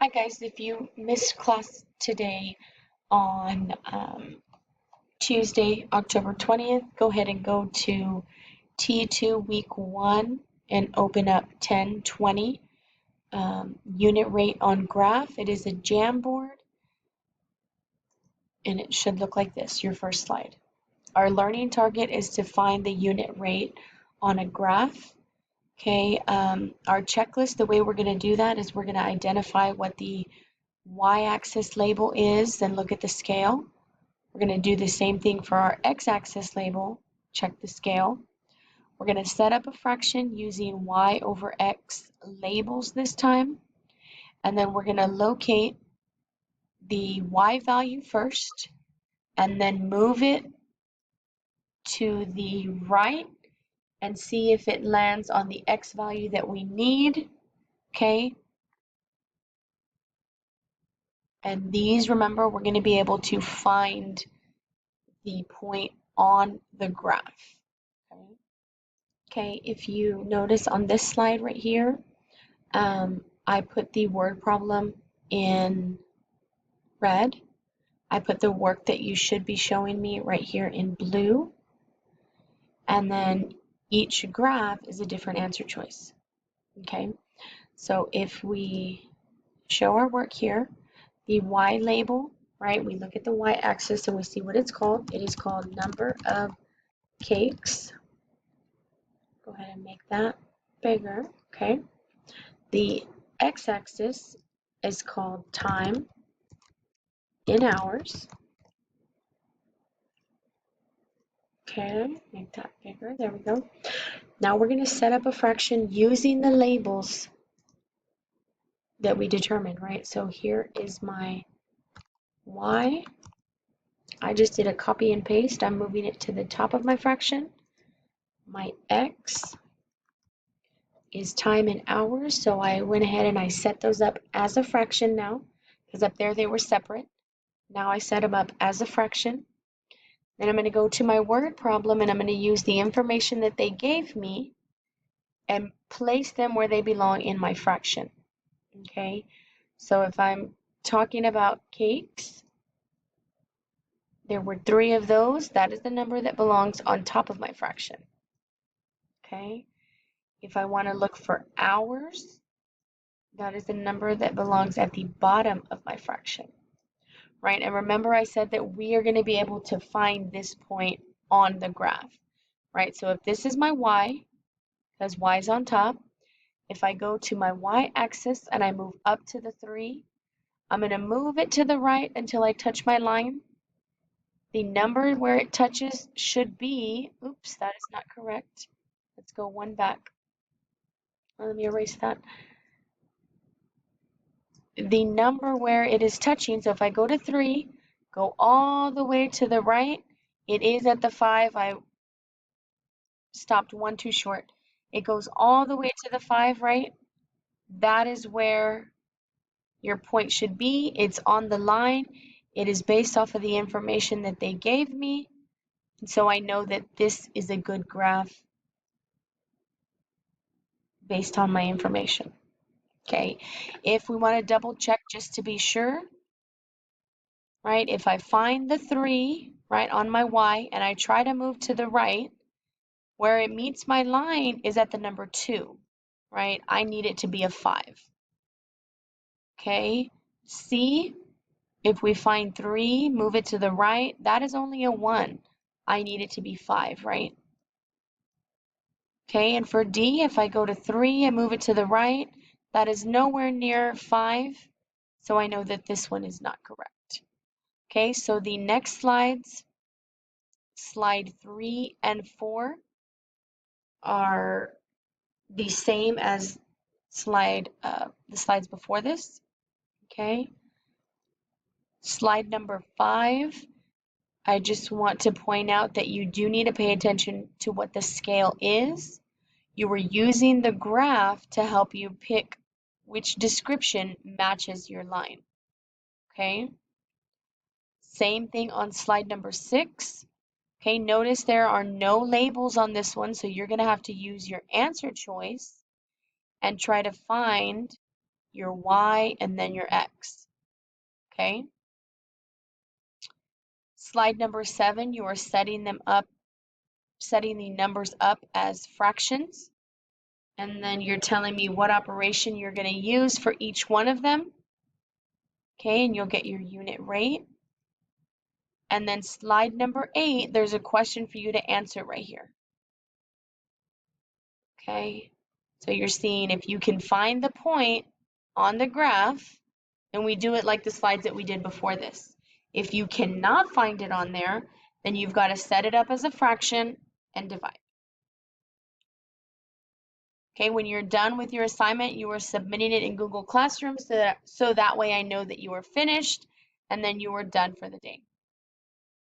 Hi guys, if you missed class today on Tuesday, October 20th, go ahead and go to T2 Week 1 and open up 1020 unit rate on graph. It is a Jamboard and it should look like this, your first slide. Our learning target is to find the unit rate on a graph. Okay, our checklist, the way we're going to do that is we're going to identify what the y-axis label is, then look at the scale. We're going to do the same thing for our x-axis label, check the scale. We're going to set up a fraction using y over x labels this time, and then we're going to locate the y value first, and then move it to the right and see if it lands on the x value that we need, okay? And these, remember, we're going to be able to find the point on the graph. Okay, if you notice on this slide right here, I put the word problem in red. I put the work that you should be showing me right here in blue. And then each graph is a different answer choice. Okay, so if we show our work here, the y label, right, we look at the y-axis and we see what it's called. It is called number of cakes. Go ahead and make that bigger, okay? The x-axis is called time in hours. Okay, make that bigger, there we go. Now we're gonna set up a fraction using the labels that we determined, right? So here is my y. I just did a copy and paste. I'm moving it to the top of my fraction. My x is time in hours, so I went ahead and I set those up as a fraction now, because up there they were separate. Now I set them up as a fraction. Then I'm going to go to my word problem and I'm going to use the information that they gave me and place them where they belong in my fraction. Okay, so if I'm talking about cakes, there were 3 of those. That is the number that belongs on top of my fraction. Okay, if I want to look for hours, that is the number that belongs at the bottom of my fraction. Right, and remember I said that we are going to be able to find this point on the graph, right? So if this is my y, because y is on top, if I go to my y-axis and I move up to the 3, I'm going to move it to the right until I touch my line. The number where it touches should be, oops, that is not correct. Let's go one back. Let me erase that. The number where it is touching, so if I go to 3, go all the way to the right, it is at the 5. I stopped 1 too short. It goes all the way to the 5, right? That is where your point should be. It's on the line. It is based off of the information that they gave me. And so I know that this is a good graph based on my information. Okay, if we want to double check just to be sure, right, if I find the 3, right, on my y and I try to move to the right, where it meets my line is at the number 2, right? I need it to be a 5. Okay, C, if we find 3, move it to the right, that is only a 1. I need it to be 5, right? Okay, and for D, if I go to 3 and move it to the right, that is nowhere near 5, so I know that this one is not correct. Okay, so the next slides, slide 3 and 4, are the same as the slides before this. Okay, slide number 5, I just want to point out that you do need to pay attention to what the scale is. You were using the graph to help you pick which description matches your line. Okay, same thing on slide number 6. Okay, notice there are no labels on this one, so you're going to have to use your answer choice and try to find your y, and then your x. Okay? Slide number 7, you are setting the numbers up as fractions. And then you're telling me what operation you're going to use for each one of them. Okay, and you'll get your unit rate. And then slide number 8, there's a question for you to answer right here. Okay, so you're seeing if you can find the point on the graph, and we do it like the slides that we did before this. If you cannot find it on there, then you've got to set it up as a fraction and divide. Okay, when you're done with your assignment, you are submitting it in Google Classroom so that way I know that you are finished and then you are done for the day.